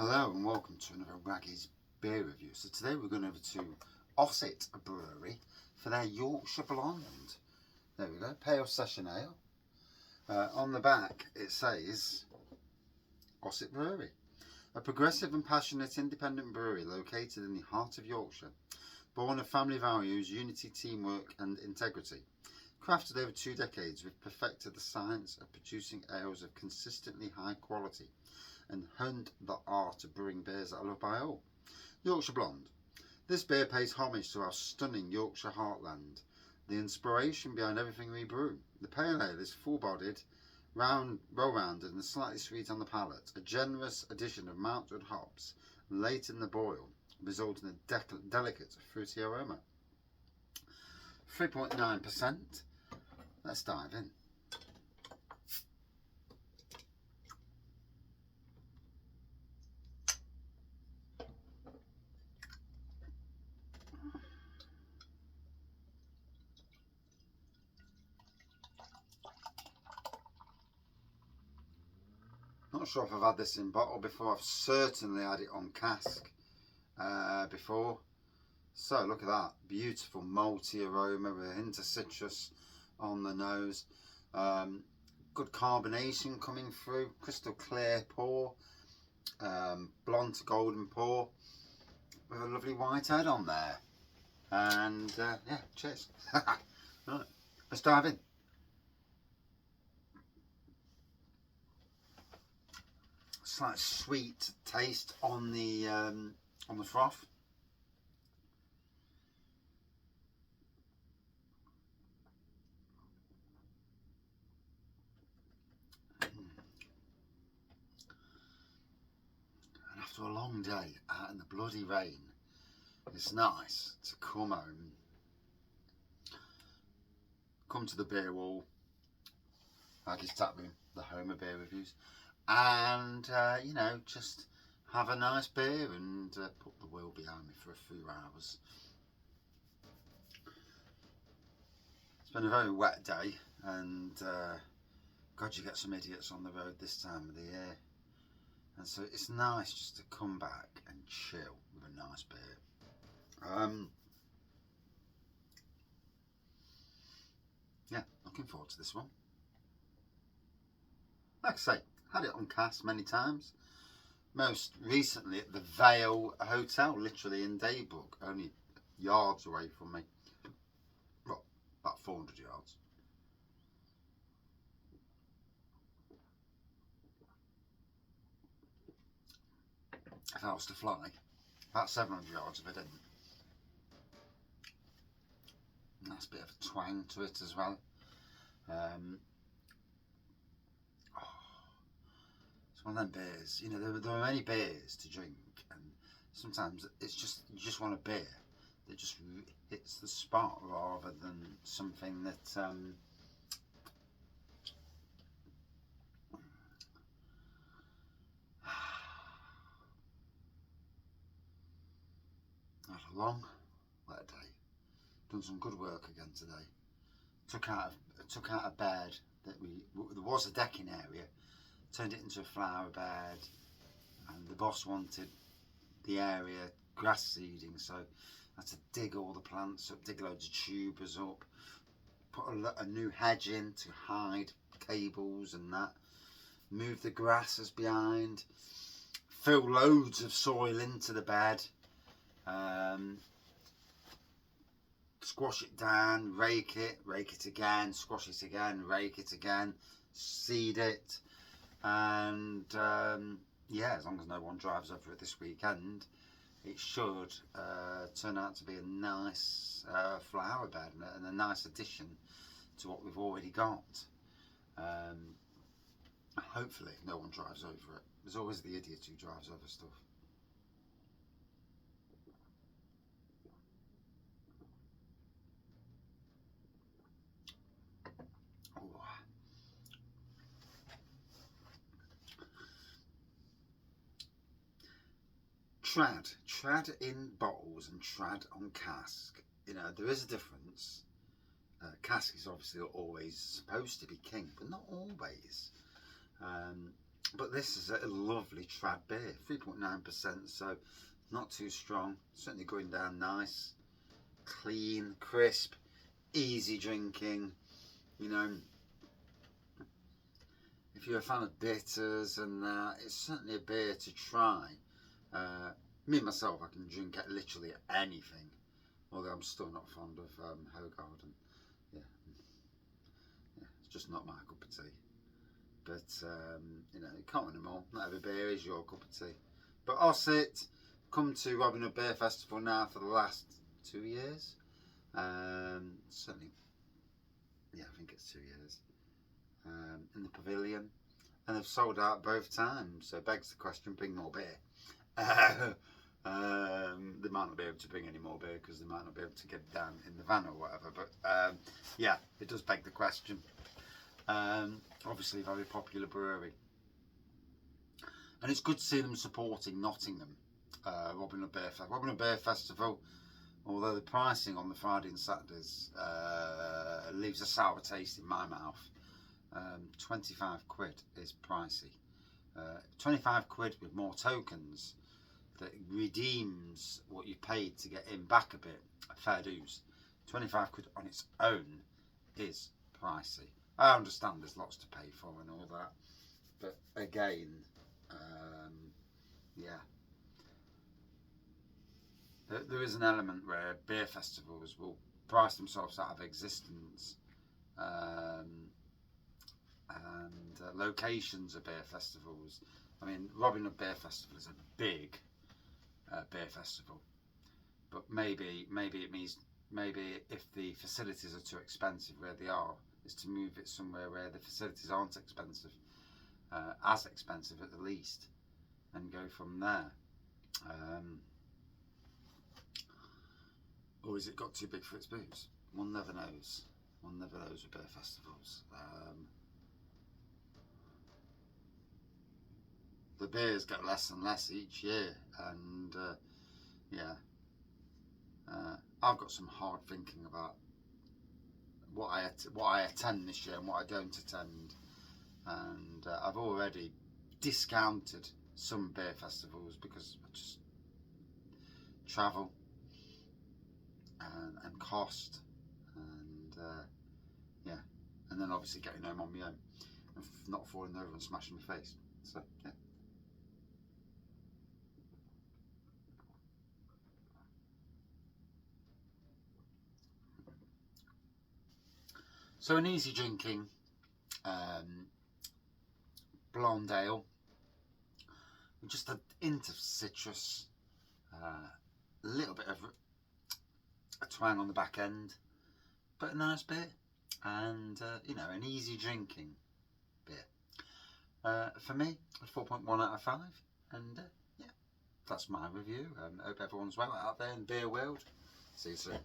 Hello and welcome to another Raggy's beer review. So today we're going over to Ossett Brewery for their Yorkshire Blonde. There we go, pale session ale. On the back it says Ossett Brewery, a progressive and passionate independent brewery located in the heart of Yorkshire, born of family values, unity, teamwork and integrity. Crafted over 2 decades, we've perfected the science of producing ales of consistently high quality and honed the art of brewing beers that are loved by all. Yorkshire Blonde. This beer pays homage to our stunning Yorkshire heartland, the inspiration behind everything we brew. The pale ale is full-bodied, well-rounded and slightly sweet on the palate. A generous addition of malted hops late in the boil results in a delicate fruity aroma. 3.9%. Let's dive in. Not sure if I've had this in bottle before. I've certainly had it on cask before. So look at that, beautiful malty aroma with a hint of citrus on the nose. Good carbonation coming through, crystal clear pour, blonde to golden pour with a lovely white head on there. And yeah, cheers. Right, let's dive in. Slight sweet taste on the froth. And after a long day out in the bloody rain, it's nice to come home, come to the beer wall, like his tap room, the home of beer reviews, and you know, just have a nice beer and put the wheel behind me for a few hours. It's been a very wet day, and God, you get some idiots on the road this time of the year, and so it's nice just to come back and chill with a nice beer. Yeah, looking forward to this one. Like I say, had it on cask many times. Most recently at the Vale Hotel, literally in Daybrook, only yards away from me. Well, about 400 yards. If I was to fly, about 700 yards if I didn't. Nice bit of a twang to it as well. It's one of them beers, you know, there are many beers to drink, and sometimes it's just, you just want a beer that just hits the spot rather than something that had a long wet day. Done some good work again today. Took out a bed that there was a decking area, turned it into a flower bed, and the boss wanted the area grass seeding, so I had to dig all the plants up, dig loads of tubers up, put a new hedge in to hide cables and that, move the grasses behind, fill loads of soil into the bed, squash it down, rake it again, squash it again, rake it again, seed it, and yeah, as long as no one drives over it this weekend, it should turn out to be a nice flower bed and a nice addition to what we've already got. Hopefully no one drives over it. There's always the idiot who drives over stuff. Trad in bottles and trad on cask. You know, there is a difference. Cask is obviously always supposed to be king, but not always. But this is a lovely trad beer, 3.9%, so not too strong. Certainly going down nice, clean, crisp, easy drinking. You know, if you're a fan of bitters and that, it's certainly a beer to try. Me myself, I can drink literally anything, although I'm still not fond of Hogarden. Yeah, it's just not my cup of tea. But you know, you can't win them all. Not every beer is your cup of tea. But Ossett come to Robin Hood Beer Festival now for the last 2 years. Certainly, yeah, I think it's 2 years. In the pavilion, and they've sold out both times. So it begs the question: bring more beer. They might not be able to bring any more beer because they might not be able to get it down in the van or whatever. But yeah, it does beg the question. Obviously, a very popular brewery, and it's good to see them supporting Nottingham. Robin Hood Beer Festival. Although the pricing on the Friday and Saturdays leaves a sour taste in my mouth. 25 quid is pricey. 25 quid with more tokens that redeems what you paid to get in back a bit. Fair dues. 25 quid on its own is pricey. I understand there's lots to pay for and all that, but again, yeah, there is an element where beer festivals will price themselves out of existence, and locations of beer festivals. I mean, Robin Hood Beer Festival is a big beer festival, but maybe it means if the facilities are too expensive where they are, is to move it somewhere where the facilities aren't expensive, as expensive at the least, and go from there. Or has it got too big for its booze? One never knows. One never knows with beer festivals. The beers get less and less each year, and yeah, I've got some hard thinking about what I attend this year and what I don't attend, and I've already discounted some beer festivals because I just travel and cost, and yeah, and then obviously getting home on my own and not falling over and smashing my face. So yeah. So an easy drinking blonde ale with just a hint of citrus, a little bit of a twang on the back end, but a nice beer, and you know, an easy drinking beer. For me, 4.1 out of 5, and yeah, that's my review. I hope everyone's well out there in the beer world. See you soon.